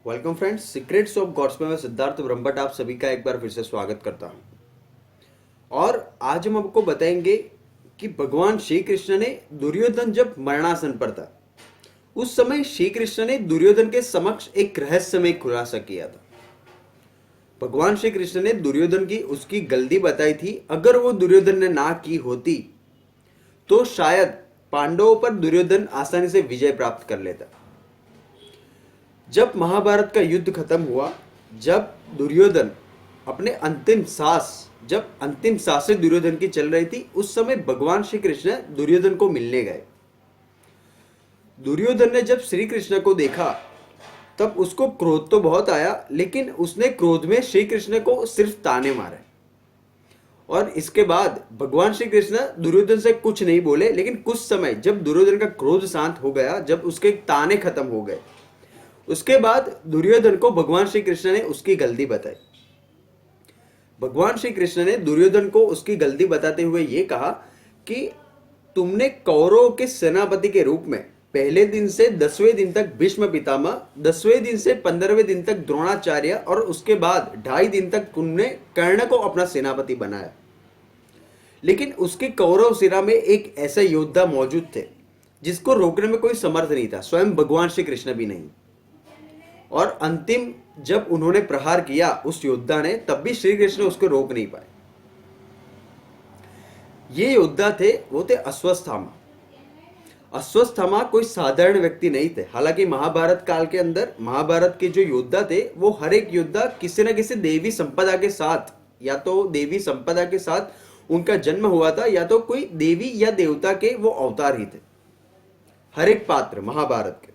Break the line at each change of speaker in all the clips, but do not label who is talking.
Welcome friends, secrets of gods में मैं सिद्धार्थ ब्रह्मभट्ट आप सभी का एक बार फिर से स्वागत करता हूं। और आज हम आपको बताएंगे कि भगवान श्री कृष्ण ने दुर्योधन जब मरणासन पर था उस समय श्री कृष्ण ने दुर्योधन के समक्ष एक रहस्यमय खुलासा किया था। भगवान श्री कृष्ण ने दुर्योधन की उसकी गलती बताई थी। अगर वो दुर्योधन ने ना की होती तो शायद पांडवों पर दुर्योधन आसानी से विजय प्राप्त कर लेता। जब महाभारत का युद्ध खत्म हुआ, जब दुर्योधन अपने अंतिम सांसें दुर्योधन की चल रही थी, उस समय भगवान श्री कृष्ण दुर्योधन को मिलने गए। दुर्योधन ने जब श्री कृष्ण को देखा तब उसको क्रोध तो बहुत आया, लेकिन उसने क्रोध में श्री कृष्ण को सिर्फ ताने मारे। और इसके बाद भगवान श्री कृष्ण दुर्योधन से कुछ नहीं बोले, लेकिन कुछ समय जब दुर्योधन का क्रोध शांत हो गया, जब उसके ताने खत्म हो गए, उसके बाद दुर्योधन को भगवान श्री कृष्ण ने उसकी गलती बताई। भगवान श्री कृष्ण ने दुर्योधन को उसकी गलती बताते हुए यह कहा कि तुमने कौरवों के सेनापति के रूप में पहले दिन से 10वें दिन तक भीष्म पितामह, 10वें दिन से 15वें दिन तक द्रोणाचार्य और उसके बाद 2.5 दिन तक तुमने कर्ण को अपना सेनापति बनाया। लेकिन उसके कौरव सेना में एक ऐसा योद्धा मौजूद थे जिसको रोकने में कोई समर्थ नहीं था, स्वयं भगवान श्री कृष्ण भी नहीं। और अंतिम जब उन्होंने प्रहार किया उस योद्धा ने, तब भी श्री कृष्ण उसको रोक नहीं पाए। ये योद्धा थे, वो थे अश्वत्थामा। अश्वत्थामा कोई साधारण व्यक्ति नहीं थे। हालांकि महाभारत काल के अंदर महाभारत के जो योद्धा थे वो हर एक योद्धा किसी न किसी देवी संपदा के साथ, या तो देवी संपदा के साथ उनका जन्म हुआ था, या तो कोई देवी या देवता के वो अवतार ही थे, हर एक पात्र महाभारत के।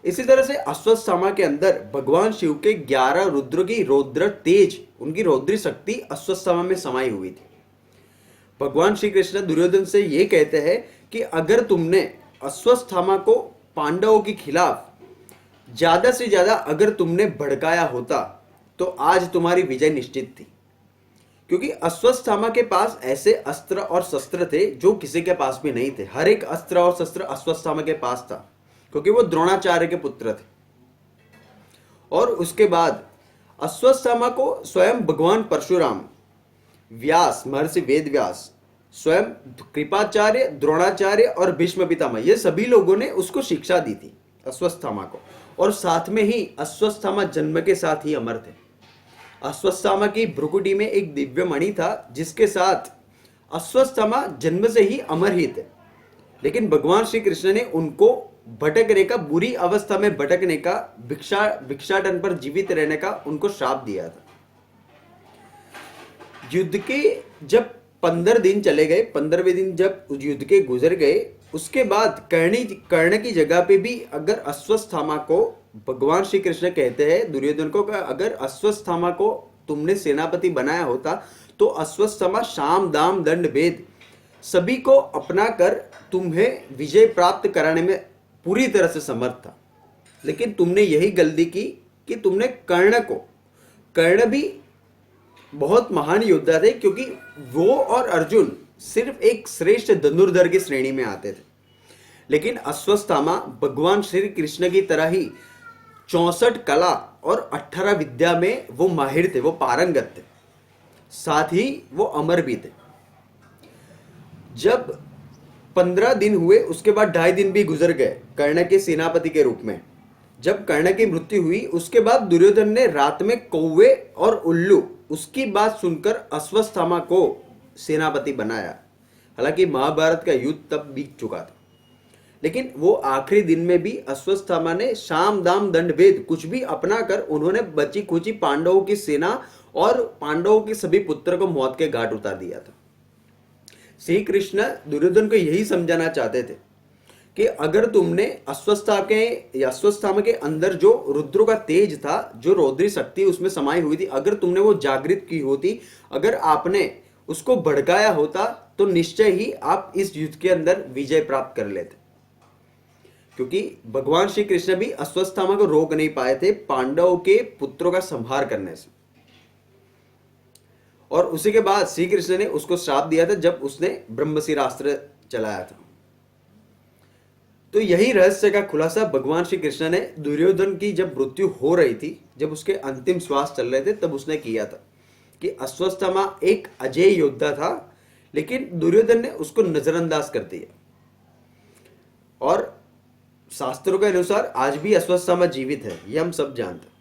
इसी तरह से अश्वत्थामा के अंदर भगवान शिव के 11 रुद्र की रौद्र तेज, उनकी रौद्री शक्ति अश्वत्थामा में समाई हुई थी। भगवान श्री कृष्ण दुर्योधन से ये कहते हैं कि अगर तुमने अश्वत्थामा को पांडवों के खिलाफ ज्यादा से ज्यादा अगर तुमने भड़काया होता तो आज तुम्हारी विजय निश्चित थी। क्योंकि अश्वत्थामा के पास ऐसे अस्त्र और शस्त्र थे जो किसी के पास भी नहीं थे। हर एक अस्त्र और शस्त्र अश्वत्थामा के पास था, क्योंकि वो द्रोणाचार्य के पुत्र थे। और उसके बाद अश्वत्थामा को स्वयं भगवान परशुराम, व्यास, महर्षि वेद व्यास, स्वयं कृपाचार्य, द्रोणाचार्य और भीष्म पितामह, ये सभी लोगों ने उसको शिक्षा दी थी अश्वत्थामा को। और साथ में ही अश्वत्थामा जन्म के साथ ही अमर थे। अश्वत्थामा की भ्रुकुटी में एक दिव्य मणि था जिसके साथ अश्वत्थामा जन्म से ही अमर ही थे। लेकिन भगवान श्री कृष्ण ने उनको भटकने का, बुरी अवस्था में भटकने का, भिक्षाटन पर जीवित रहने का उनको श्राप दिया था। युद्ध के जब 15 दिन चले गए, 15वें दिन जब युद्ध के गुजर गए, उसके बाद कर्ण की जगह पे भी अगर अश्वत्थामा को, भगवान श्री कृष्ण कहते हैं दुर्योधन को, अगर अश्वत्थामा को तुमने सेनापति बनाया होता तो अश्वत्थामा शाम दाम दंड भेद सभी को अपना कर तुम्हें विजय प्राप्त कराने में पूरी तरह से समर्थ था। लेकिन तुमने यही गलती की कि तुमने कर्ण भी बहुत महान योद्धा थे, क्योंकि वो और अर्जुन सिर्फ एक श्रेष्ठ धनुर्धर की श्रेणी में आते थे। लेकिन अश्वत्थामा भगवान श्री कृष्ण की तरह ही 64 कला और 18 विद्या में वो माहिर थे, वो पारंगत थे, साथ ही वो अमर भी थे। जब 15 दिन हुए, उसके बाद 2.5 दिन भी गुजर गए कर्ण के सेनापति के रूप में। जब कर्ण की मृत्यु हुई उसके बाद दुर्योधन ने रात में कौवे और उल्लू उसकी बात सुनकर अश्वत्थामा को सेनापति बनाया। हालांकि महाभारत का युद्ध तब बीत चुका था, लेकिन वो आखिरी दिन में भी अश्वत्थामा ने शाम दाम दंड भेद कुछ भी अपना कर उन्होंने बची खुची पांडवों की सेना और पांडवों के सभी पुत्र को मौत के घाट उतार दिया था। श्री कृष्ण दुर्योधन को यही समझाना चाहते थे कि अगर तुमने अश्वत्थामा के अंदर जो रुद्र का तेज था, जो रौद्री शक्ति उसमें समाई हुई थी, अगर तुमने वो जागृत की होती, अगर आपने उसको भड़काया होता तो निश्चय ही आप इस युद्ध के अंदर विजय प्राप्त कर लेते। क्योंकि भगवान श्री कृष्ण भी अश्वत्थामा को रोक नहीं पाए थे पांडवों के पुत्रों का संहार करने से। और उसी के बाद श्री कृष्ण ने उसको श्राप दिया था जब उसने ब्रह्मशिरास्त्र चलाया था। तो यही रहस्य का खुलासा भगवान श्री कृष्ण ने दुर्योधन की जब मृत्यु हो रही थी, जब उसके अंतिम श्वास चल रहे थे, तब उसने किया था कि अश्वत्थामा एक अजेय योद्धा था, लेकिन दुर्योधन ने उसको नजरअंदाज कर दिया। और शास्त्रों के अनुसार आज भी अश्वत्थामा जीवित है, ये हम सब जानते हैं।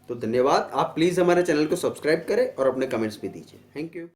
तो धन्यवाद। आप प्लीज हमारे चैनल को सब्सक्राइब करें और अपने कमेंट्स भी दीजिए। Thank you.